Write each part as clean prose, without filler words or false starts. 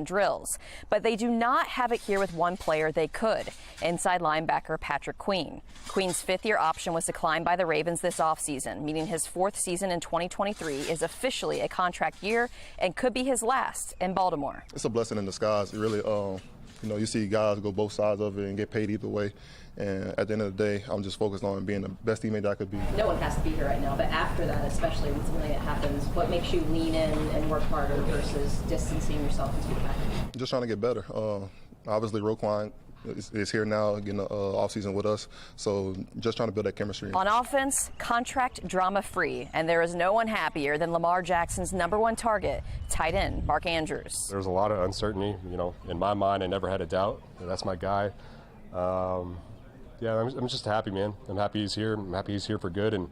drills, but they do not have it here with one player they could, inside linebacker Patrick Queen. Queen's fifth-year option was declined by the Ravens this offseason, meaning his fourth season in 2023 is officially a contract year and could be his last in Baltimore. It's a blessing in disguise. It really, you see guys go both sides of it and get paid either way. And at the end of the day, I'm just focused on being the best teammate that I could be. No one has to be here right now, but after that, especially when something like that happens, what makes you lean in and work harder versus distancing yourself into the pack? Just trying to get better. Obviously, Roquan is here now, getting the offseason with us. So just trying to build that chemistry. On offense, contract drama-free, and there is no one happier than Lamar Jackson's #1 target, tight end Mark Andrews. There's a lot of uncertainty, in my mind. I never had a doubt. That's my guy. I'm just happy, man. I'm happy he's here. I'm happy he's here for good. And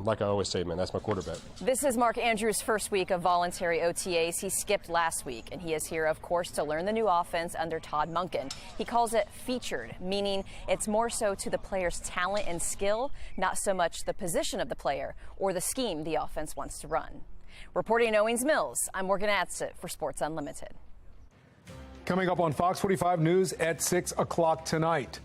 like I always say, man, that's my quarterback. This is Mark Andrews' first week of voluntary OTAs. He skipped last week, and he is here, of course, to learn the new offense under Todd Monken. He calls it featured, meaning it's more so to the player's talent and skill, not so much the position of the player or the scheme the offense wants to run. Reporting in Owings Mills, I'm Morgan Adsit for Sports Unlimited. Coming up on Fox 45 News at 6 o'clock tonight.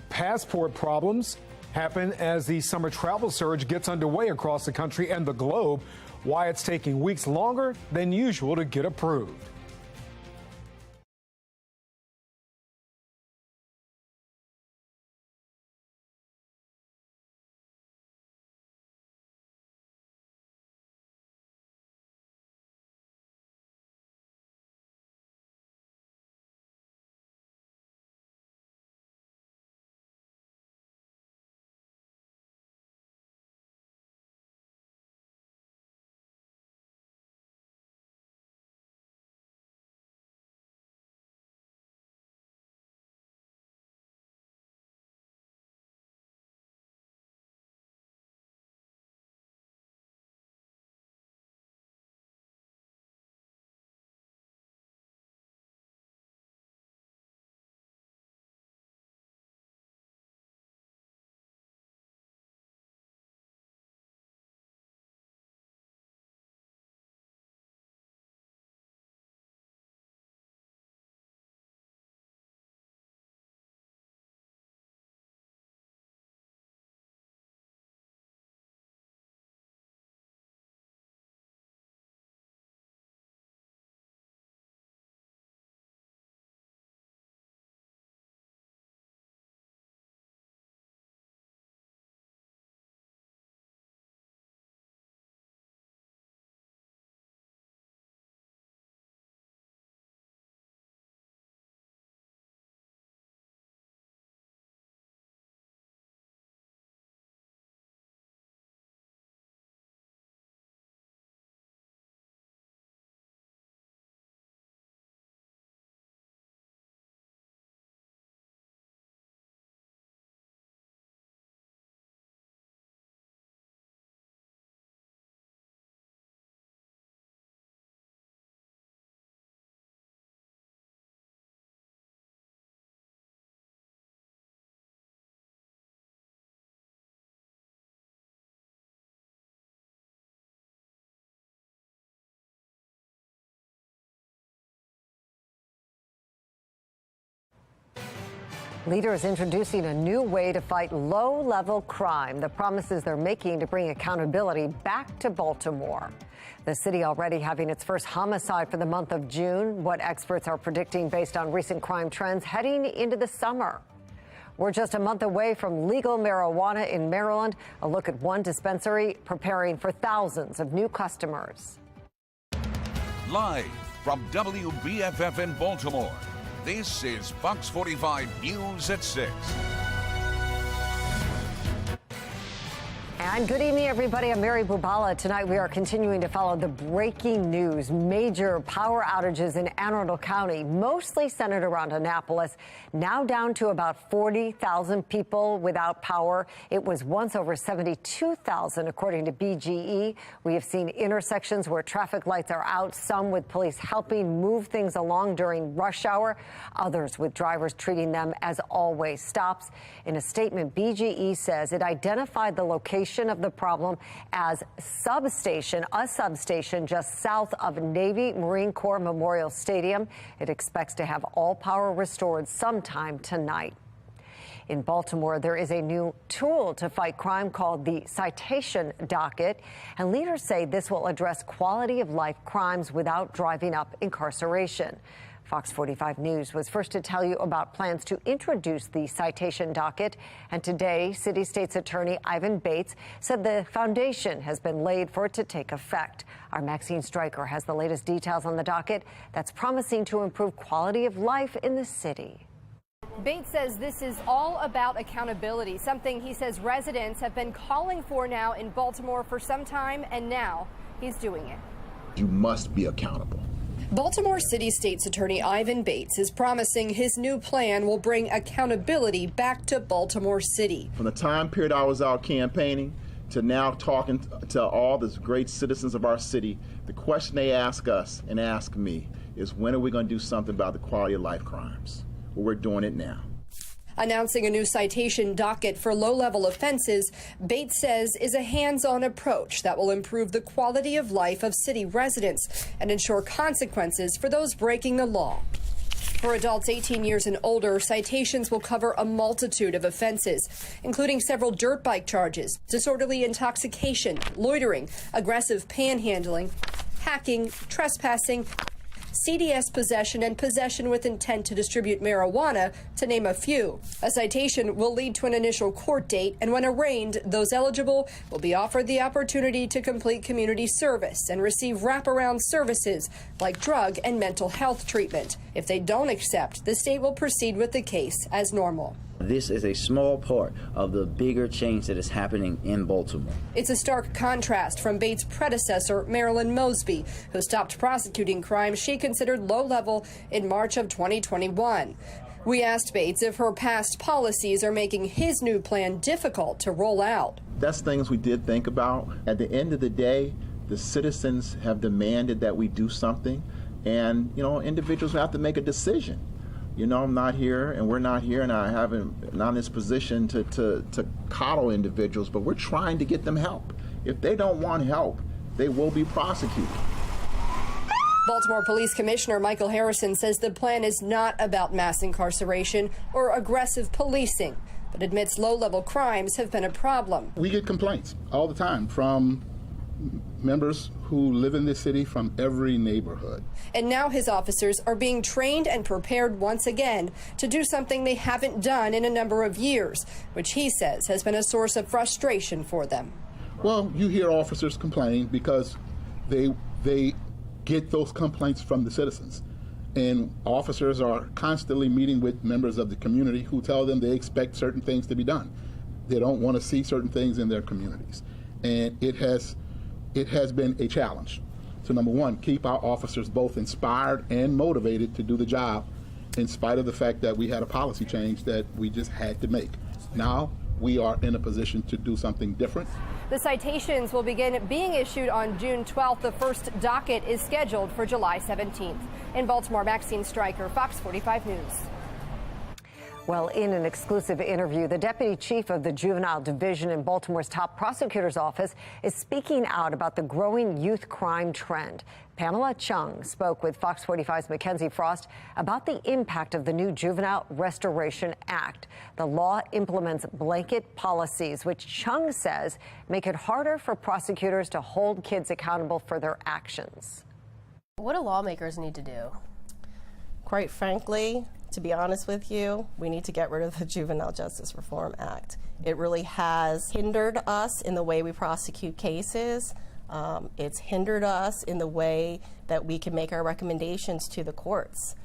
Passport problems happen as the summer travel surge gets underway across the country and the globe. Why it's taking weeks longer than usual to get approved. Leaders introducing a new way to fight low-level crime. The promises they're making to bring accountability back to Baltimore. The city already having its first homicide for the month of June, what experts are predicting based on recent crime trends heading into the summer. We're just a month away from legal marijuana in Maryland. A look at one dispensary preparing for thousands of new customers. Live from WBFF in Baltimore, this is Fox 45 News at 6. And good evening, everybody. I'm Mary Bubala. Tonight, we are continuing to follow the breaking news. Major power outages in Anne Arundel County, mostly centered around Annapolis, now down to about 40,000 people without power. It was once over 72,000, according to BGE. We have seen intersections where traffic lights are out, some with police helping move things along during rush hour, others with drivers treating them as always stops. In a statement, BGE says it identified the location location of the problem as a substation just south of Navy Marine Corps Memorial Stadium. It expects to have all power restored sometime tonight. In Baltimore, there is a new tool to fight crime called the citation docket, and leaders say this will address quality of life crimes without driving up incarceration. Fox 45 News was first to tell you about plans to introduce the citation docket, and today, City State's Attorney Ivan Bates said the foundation has been laid for it to take effect. Our Maxine Stryker has the latest details on the docket that's promising to improve quality of life in the city. Bates says this is all about accountability, something he says residents have been calling for now in Baltimore for some time, and now he's doing it. You must be accountable. Baltimore City State's Attorney Ivan Bates is promising his new plan will bring accountability back to Baltimore City. From the time period I was out campaigning to now talking to all the great citizens of our city, the question they ask us and ask me is, when are we going to do something about the quality of life crimes? Well, we're doing it now. Announcing a new citation docket for low-level offenses, Bates says is a hands-on approach that will improve the quality of life of city residents and ensure consequences for those breaking the law. For adults 18 years and older, citations will cover a multitude of offenses, including several dirt bike charges, disorderly intoxication, loitering, aggressive panhandling, hacking, trespassing, CDS possession, and possession with intent to distribute marijuana, to name a few. A citation will lead to an initial court date, and when arraigned, those eligible will be offered the opportunity to complete community service and receive wraparound services like drug and mental health treatment. If they don't accept, the state will proceed with the case as normal. This is a small part of the bigger change that is happening in Baltimore. It's a stark contrast from Bates' predecessor, Marilyn Mosby, who stopped prosecuting crimes she considered low-level in March of 2021. We asked Bates if her past policies are making his new plan difficult to roll out. That's things we did think about. At the end of the day, the citizens have demanded that we do something, and, individuals have to make a decision. I'm not here, and we're not here, and not in this position to coddle individuals, but we're trying to get them help. If they don't want help, they will be prosecuted. Baltimore Police Commissioner Michael Harrison says the plan is not about mass incarceration or aggressive policing, but admits low-level crimes have been a problem. We get complaints all the time from members who live in this city from every neighborhood. And now his officers are being trained and prepared once again to do something they haven't done in a number of years, which he says has been a source of frustration for them. Well, you hear officers complain because they get those complaints from the citizens. And officers are constantly meeting with members of the community who tell them they expect certain things to be done. They don't want to see certain things in their communities. And it has been a challenge to, number one, keep our officers both inspired and motivated to do the job, in spite of the fact that we had a policy change that we just had to make. Now we are in a position to do something different. The citations will begin being issued on June 12th. The first docket is scheduled for July 17th. In Baltimore, Maxine Stryker, Fox 45 News. Well, in an exclusive interview, the deputy chief of the Juvenile Division in Baltimore's top prosecutor's office is speaking out about the growing youth crime trend. Pamela Chung spoke with Fox 45's Mackenzie Frost about the impact of the new Juvenile Restoration Act. The law implements blanket policies, which Chung says make it harder for prosecutors to hold kids accountable for their actions. What do lawmakers need to do? Quite frankly, to be honest with you, we need to get rid of the Juvenile Justice Reform Act. It really has hindered us in the way we prosecute cases. It's hindered us in the way that we can make our recommendations to the courts.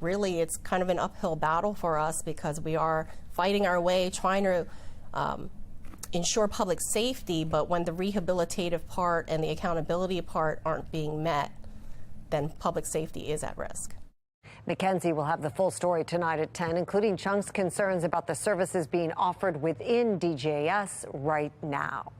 Really, it's kind of an uphill battle for us because we are fighting our way, trying to ensure public safety, but when the rehabilitative part and the accountability part aren't being met, then public safety is at risk. Mackenzie will have the full story tonight at 10, including Chung's concerns about the services being offered within DJS right now.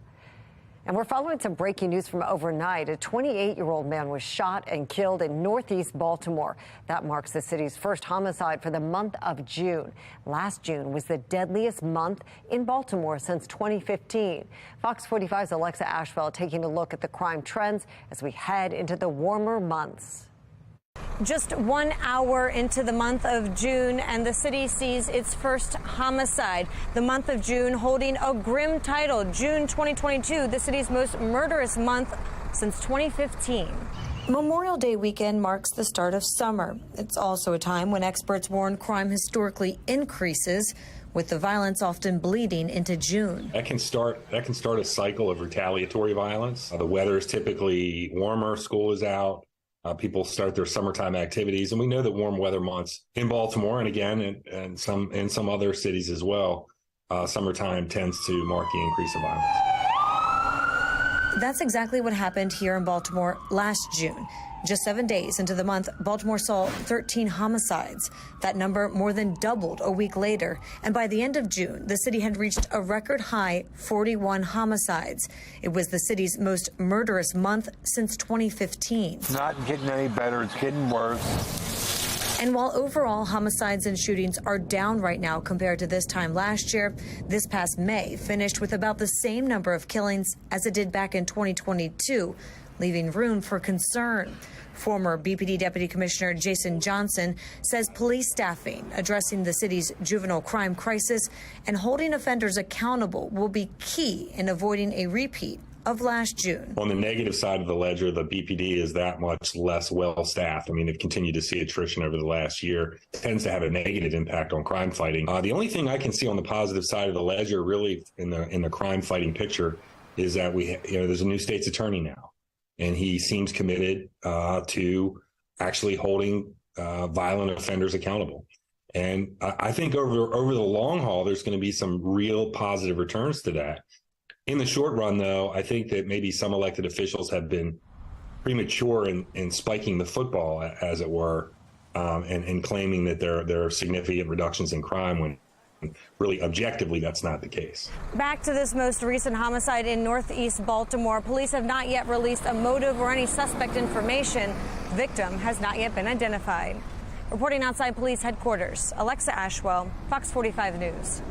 And we're following some breaking news from overnight. A 28-year-old man was shot and killed in northeast Baltimore. That marks the city's first homicide for the month of June. Last June was the deadliest month in Baltimore since 2015. Fox 45's Alexa Ashwell taking a look at the crime trends as we head into the warmer months. Just 1 hour into the month of June, and the city sees its first homicide. The month of June holding a grim title, June 2022, the city's most murderous month since 2015. Memorial Day weekend marks the start of summer. It's also a time when experts warn crime historically increases, with the violence often bleeding into June. That can start a cycle of retaliatory violence. The weather is typically warmer, school is out. People start their summertime activities, and we know that warm weather months in Baltimore and again in some other cities as well, summertime tends to mark the increase of violence. That's exactly what happened here in Baltimore last June. Just 7 days into the month, Baltimore saw 13 homicides. That number more than doubled a week later. And by the end of June, the city had reached a record high 41 homicides. It was the city's most murderous month since 2015. It's not getting any better, it's getting worse. And while overall homicides and shootings are down right now compared to this time last year, this past May finished with about the same number of killings as it did back in 2022. Leaving room for concern. Former BPD Deputy Commissioner Jason Johnson says police staffing, addressing the city's juvenile crime crisis, and holding offenders accountable will be key in avoiding a repeat of last June. On the negative side of the ledger, the BPD is that much less well-staffed. I mean, they've continued to see attrition over the last year. It tends to have a negative impact on crime fighting. The only thing I can see on the positive side of the ledger, really, in the crime fighting picture, is that there's a new state's attorney now. And he seems committed to actually holding violent offenders accountable. And I think over the long haul, there's going to be some real positive returns to that. In the short run, though, I think that maybe some elected officials have been premature in spiking the football, as it were, and claiming that there are significant reductions in crime when really, objectively, that's not the case. Back to this most recent homicide in northeast Baltimore. Police have not yet released a motive or any suspect information. The victim has not yet been identified. Reporting outside police headquarters, Alexa Ashwell, Fox 45 News.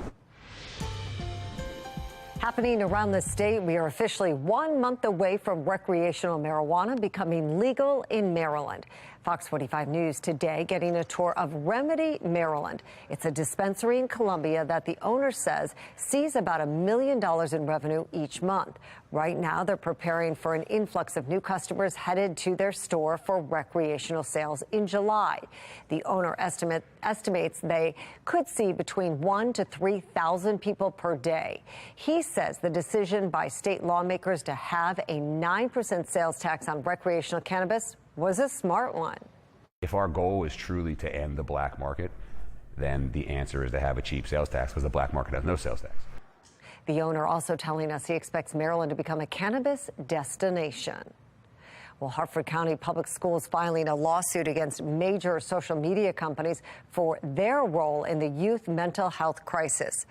Happening around the state, we are officially 1 month away from recreational marijuana becoming legal in Maryland. Fox 45 News today getting a tour of Remedy, Maryland. It's a dispensary in Columbia that the owner says sees about $1 million in revenue each month. Right now, they're preparing for an influx of new customers headed to their store for recreational sales in July. The owner estimates they could see between 1,000 to 3,000 people per day. He says the decision by state lawmakers to have a 9% sales tax on recreational cannabis was a smart one. If our goal is truly to end the black market, then the answer is to have a cheap sales tax, because the black market has no sales tax. The owner also telling us he expects Maryland to become a cannabis destination. Well, Hartford County Public Schools filing a lawsuit against major social media companies for their role in the youth mental health crisis.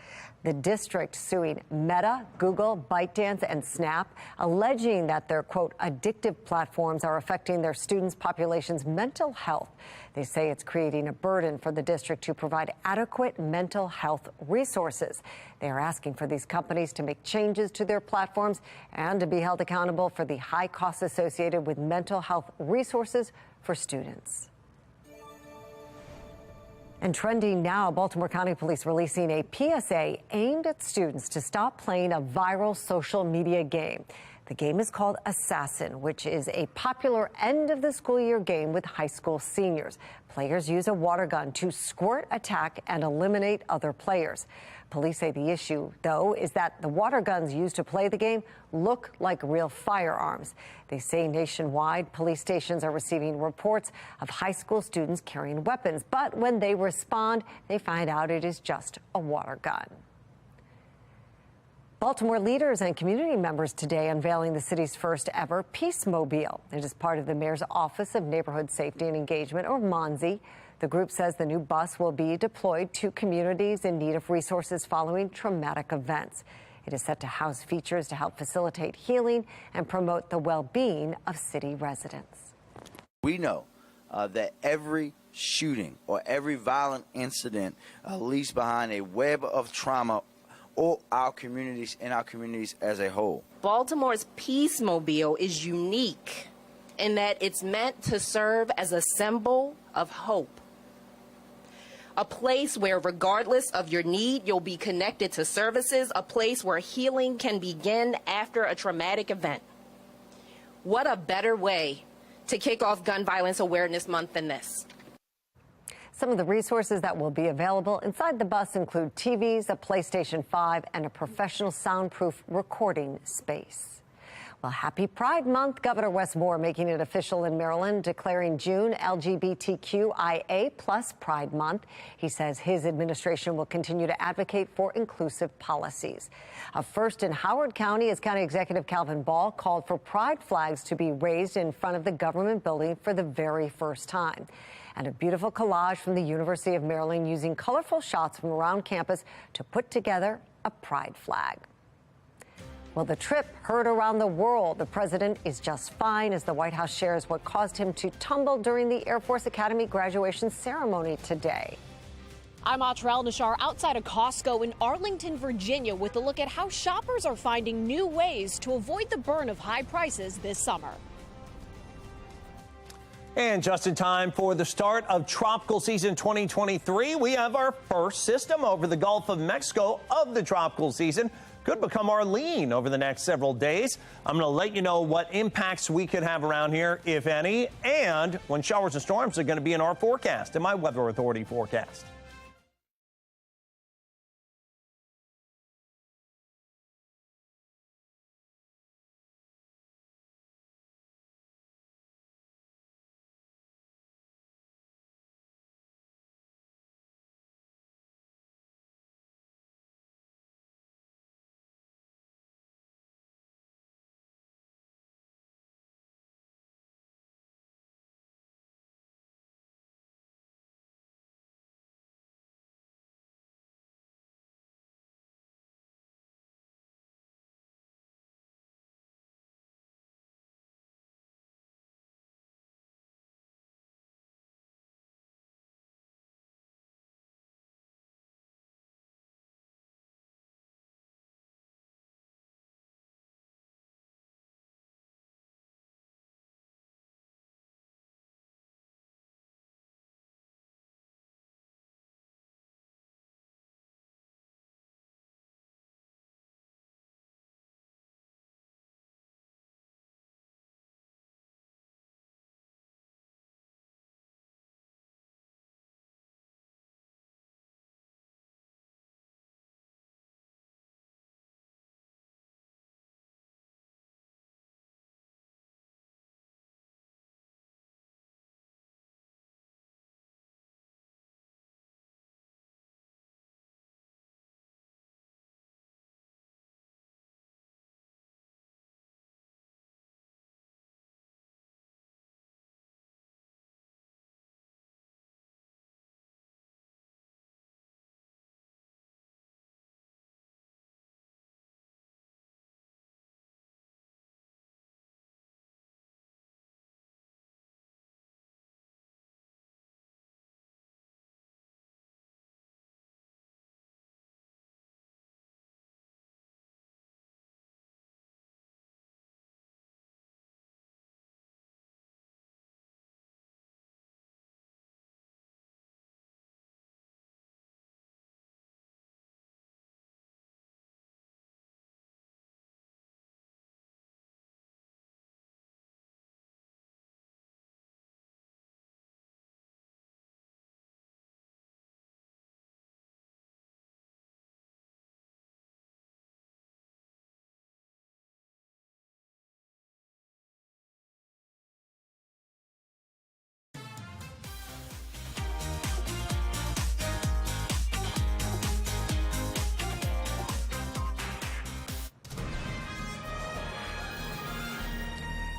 The district suing Meta, Google, ByteDance, and Snap, alleging that their, quote, addictive platforms are affecting their students' population's mental health. They say it's creating a burden for the district to provide adequate mental health resources. They are asking for these companies to make changes to their platforms and to be held accountable for the high costs associated with mental health resources for students. And trending now, Baltimore County Police releasing a PSA aimed at students to stop playing a viral social media game. The game is called Assassin, which is a popular end of the school year game with high school seniors. Players use a water gun to squirt, attack, and eliminate other players. Police say the issue, though, is that the water guns used to play the game look like real firearms. They say nationwide, police stations are receiving reports of high school students carrying weapons. But when they respond, they find out it is just a water gun. Baltimore leaders and community members today unveiling the city's first ever Peace Mobile. It is part of the mayor's Office of Neighborhood Safety and Engagement, or MONSE. The group says the new bus will be deployed to communities in need of resources following traumatic events. It is set to house features to help facilitate healing and promote the well-being of city residents. We know that every shooting or every violent incident leaves behind a web of trauma or our communities and our communities as a whole. Baltimore's Peace Mobile is unique in that it's meant to serve as a symbol of hope. A place where, regardless of your need, you'll be connected to services, a place where healing can begin after a traumatic event. What a better way to kick off Gun Violence Awareness Month than this. Some of the resources that will be available inside the bus include TVs, a PlayStation 5, and a professional soundproof recording space. Well, happy Pride Month. Governor Wes Moore making it official in Maryland, declaring June LGBTQIA+ Pride Month. He says his administration will continue to advocate for inclusive policies. First in Howard County, as County Executive Calvin Ball called for pride flags to be raised in front of the government building for the very first time. And a beautiful collage from the University of Maryland using colorful shots from around campus to put together a pride flag. Well, the trip heard around the world. The president is just fine, as the White House shares what caused him to tumble during the Air Force Academy graduation ceremony today. I'm Atrell Nashar outside of Costco in Arlington, Virginia, with a look at how shoppers are finding new ways to avoid the burn of high prices this summer. And just in time for the start of tropical season 2023, we have our first system over the Gulf of Mexico of the tropical season. Could become our lean over the next several days. I'm going to let you know what impacts we could have around here, if any, and when showers and storms are going to be in our forecast, in my Weather Authority forecast.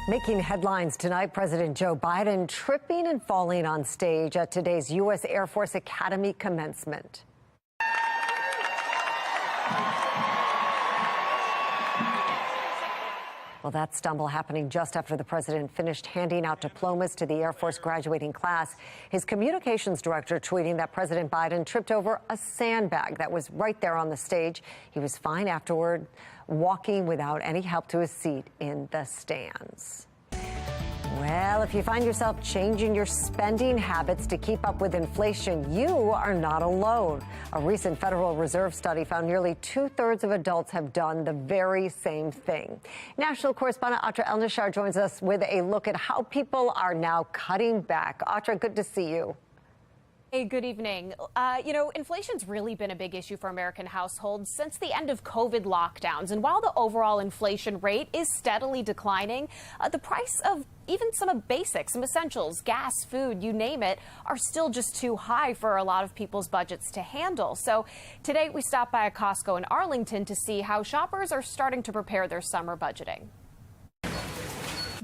Making headlines tonight, President Joe Biden tripping and falling on stage at today's U.S. Air Force Academy commencement. Well, that stumble happening just after the president finished handing out diplomas to the Air Force graduating class. His communications director tweeting that President Biden tripped over a sandbag that was right there on the stage. He was fine afterward, walking without any help to his seat in the stands. Well, if you find yourself changing your spending habits to keep up with inflation, you are not alone. A recent Federal Reserve study found nearly 2/3 of adults have done the very same thing. National correspondent Atra El-Nashar joins us with a look at how people are now cutting back. Atra, good to see you. Hey, good evening. Inflation's really been a big issue for American households since the end of COVID lockdowns. And while the overall inflation rate is steadily declining, the price of even some of basics, some essentials, gas, food, you name it, are still just too high for a lot of people's budgets to handle. So today we stopped by a Costco in Arlington to see how shoppers are starting to prepare their summer budgeting.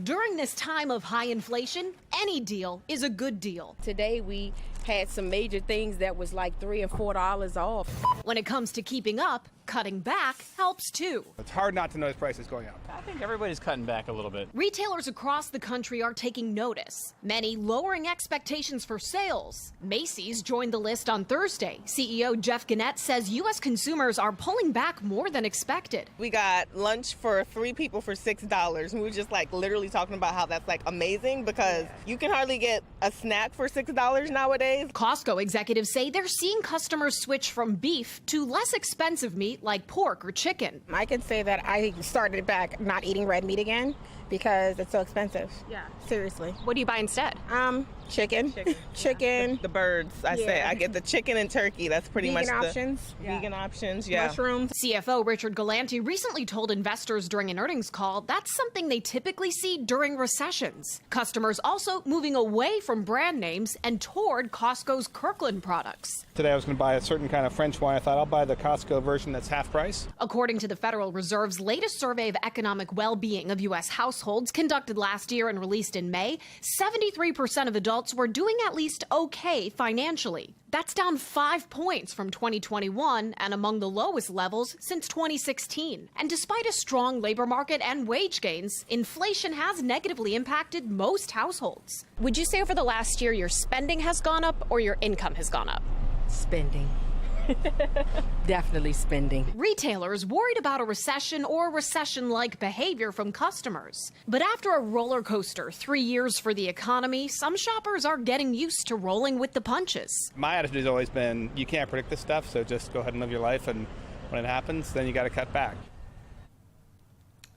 During this time of high inflation, any deal is a good deal. Today we had some major things that was like $3 and $4 off. When it comes to keeping up, cutting back helps too. It's hard not to notice prices going up. I think everybody's cutting back a little bit. Retailers across the country are taking notice, many lowering expectations for sales. Macy's joined the list on Thursday. CEO Jeff Gannett says U.S. consumers are pulling back more than expected. We got lunch for 3 people for $6. And we were just like literally talking about how that's like amazing because you can hardly get a snack for $6 nowadays. Costco executives say they're seeing customers switch from beef to less expensive meat like pork or chicken. I can say that I started back not eating red meat again because it's so expensive. Yeah. Seriously. What do you buy instead? Chicken. Chicken. The birds, I say. I get the chicken and turkey. That's pretty much the options. Vegan options, yeah. Mushrooms. CFO Richard Galanti recently told investors during an earnings call that's something they typically see during recessions. Customers also moving away from brand names and toward Costco's Kirkland products. Today I was going to buy a certain kind of French wine. I thought I'll buy the Costco version that's half price. According to the Federal Reserve's latest survey of economic well-being of U.S. households conducted last year and released in May, 73% of adults were doing at least okay financially. That's down 5 points from 2021 and among the lowest levels since 2016. And despite a strong labor market and wage gains, inflation has negatively impacted most households. Would you say over the last year your spending has gone up or your income has gone up? Spending. Definitely spending. Retailers worried about a recession or recession-like behavior from customers. But after a roller coaster 3 years for the economy, some shoppers are getting used to rolling with the punches. My attitude has always been you can't predict this stuff, so just go ahead and live your life, and when it happens, then you got to cut back.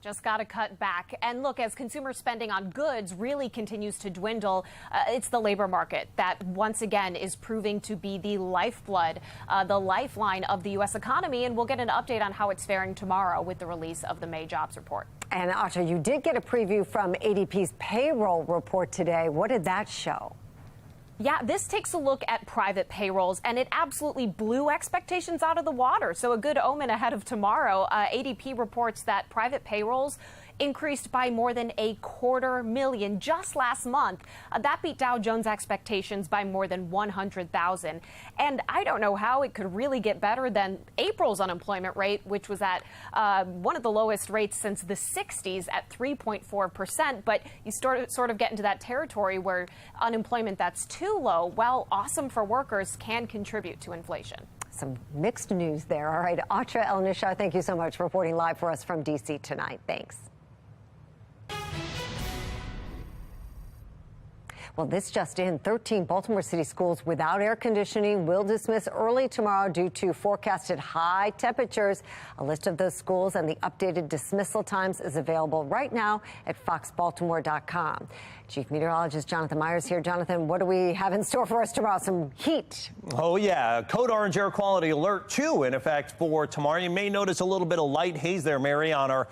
Just got to cut back. And look, as consumer spending on goods really continues to dwindle, it's the labor market that once again is proving to be the lifeblood, the lifeline of the U.S. economy. And we'll get an update on how it's faring tomorrow with the release of the May jobs report. And Asha, you did get a preview from ADP's payroll report today. What did that show? Yeah, this takes a look at private payrolls, and it absolutely blew expectations out of the water. So a good omen ahead of tomorrow. ADP reports that private payrolls increased by more than 250,000 just last month. That beat Dow Jones expectations by more than 100,000. And I don't know how it could really get better than April's unemployment rate, which was at one of the lowest rates since the 60s at 3.4%. But you sort of get into that territory where unemployment that's too low, while awesome for workers, can contribute to inflation. Some mixed news there. All right, Atra El-Nashar, thank you so much for reporting live for us from D.C. tonight. Thanks. Well, this just in, 13 Baltimore City schools without air conditioning will dismiss early tomorrow due to forecasted high temperatures. A list of those schools and the updated dismissal times is available right now at foxbaltimore.com. Chief Meteorologist Jonathan Myers here. Jonathan, what do we have in store for us tomorrow? Some heat. Oh, yeah. Code orange air quality alert, too, in effect for tomorrow. You may notice a little bit of light haze there, Mary, on our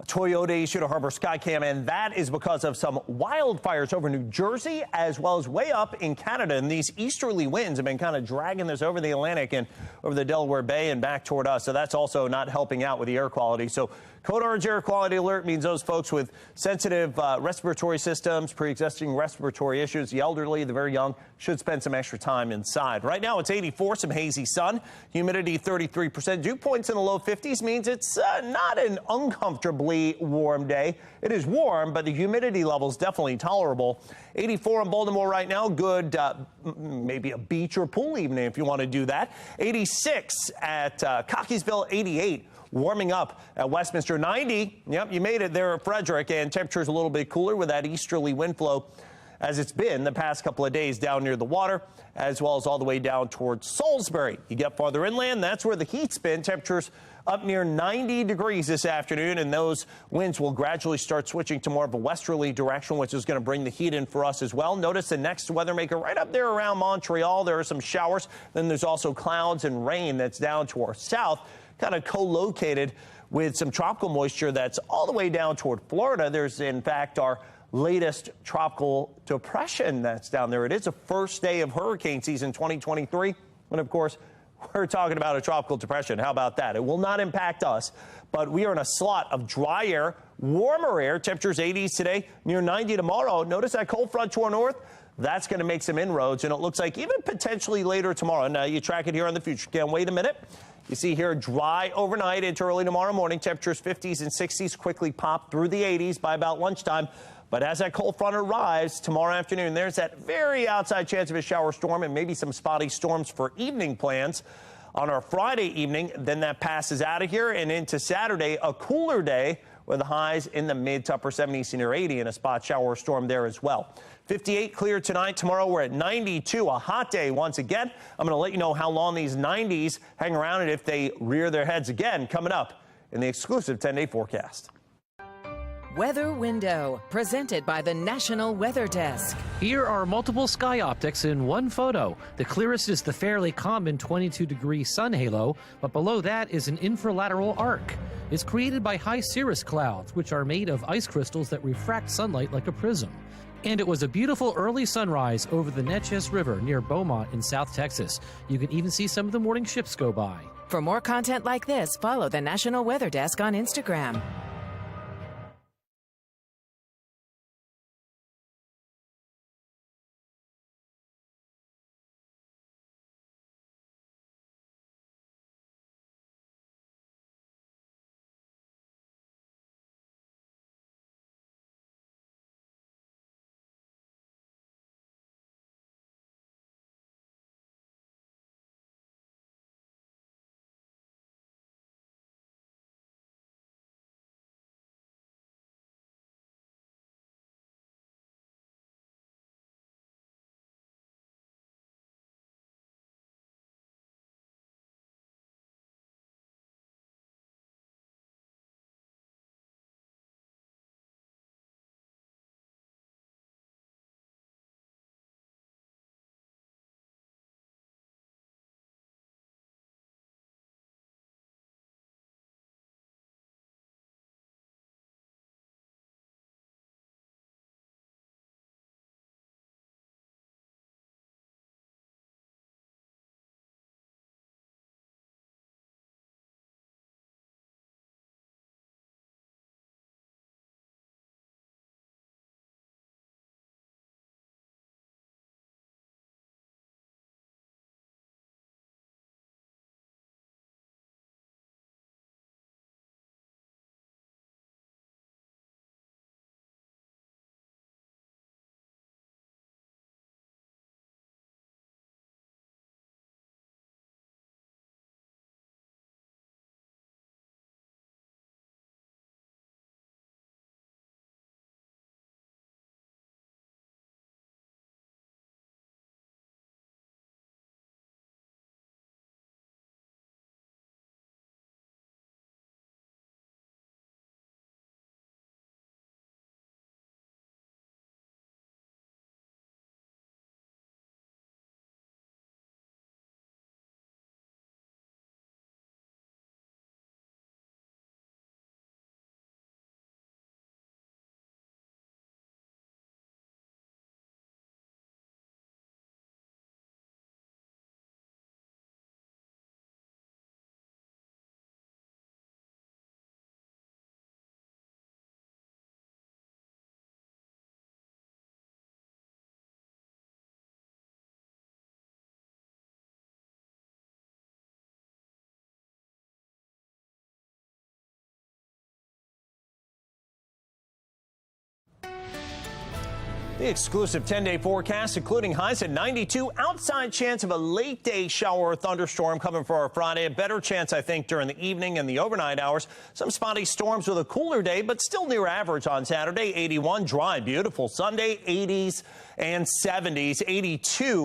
Toyota Ishida Harbor Skycam, and that is because of some wildfires over New Jersey as well as way up in Canada. And these easterly winds have been kind of dragging this over the Atlantic and over the Delaware Bay and back toward us. So that's also not helping out with the air quality. So Code orange air quality alert means those folks with sensitive respiratory systems, pre-existing respiratory issues, the elderly, the very young, should spend some extra time inside. Right now it's 84, some hazy sun, humidity 33%. Dew points in the low 50s means it's not an uncomfortably warm day. It is warm, but the humidity level is definitely tolerable. 84 in Baltimore right now, good, maybe a beach or pool evening if you want to do that. 86 at Cockeysville, 88. Warming up at Westminster, 90. Yep, you made it there at Frederick, and temperatures a little bit cooler with that easterly wind flow as it's been the past couple of days down near the water, as well as all the way down towards Salisbury. You get farther inland, that's where the heat's been. Temperatures up near 90 degrees this afternoon, and those winds will gradually start switching to more of a westerly direction, which is going to bring the heat in for us as well. Notice the next weather maker right up there around Montreal. There are some showers. Then there's also clouds and rain that's down to our south, kind of co-located with some tropical moisture that's all the way down toward Florida. There's, in fact, our latest tropical depression that's down there. It is the first day of hurricane season 2023. And, of course, we're talking about a tropical depression. How about that? It will not impact us, but we are in a slot of dry air, warmer air, temperatures 80s today, near 90 tomorrow. Notice that cold front to our north. That's going to make some inroads, and it looks like even potentially later tomorrow. Now, you track it here on the future cam. Wait a minute. You see here dry overnight into early tomorrow morning. Temperatures 50s and 60s quickly pop through the 80s by about lunchtime. But as that cold front arrives tomorrow afternoon, there's that very outside chance of a shower storm and maybe some spotty storms for evening plans on our Friday evening. Then that passes out of here and into Saturday, a cooler day with the highs in the mid to upper 70s near 80 and a spot shower storm there as well. 58 clear tonight. Tomorrow we're at 92, a hot day once again. I'm going to let you know how long these 90s hang around and if they rear their heads again coming up in the exclusive 10-day forecast. Weather Window, presented by the National Weather Desk. Here are multiple sky optics in one photo. The clearest is the fairly common 22-degree sun halo, but below that is an infralateral arc. It's created by high cirrus clouds, which are made of ice crystals that refract sunlight like a prism. And it was a beautiful early sunrise over the Neches River near Beaumont in South Texas. You can even see some of the morning ships go by. For more content like this, follow the National Weather Desk on Instagram. The exclusive 10-day forecast, including highs at 92, outside chance of a late day shower or thunderstorm coming for our Friday. A better chance, I think, during the evening and the overnight hours. Some spotty storms with a cooler day, but still near average on Saturday. 81, dry, beautiful Sunday, 80s and 70s, 82.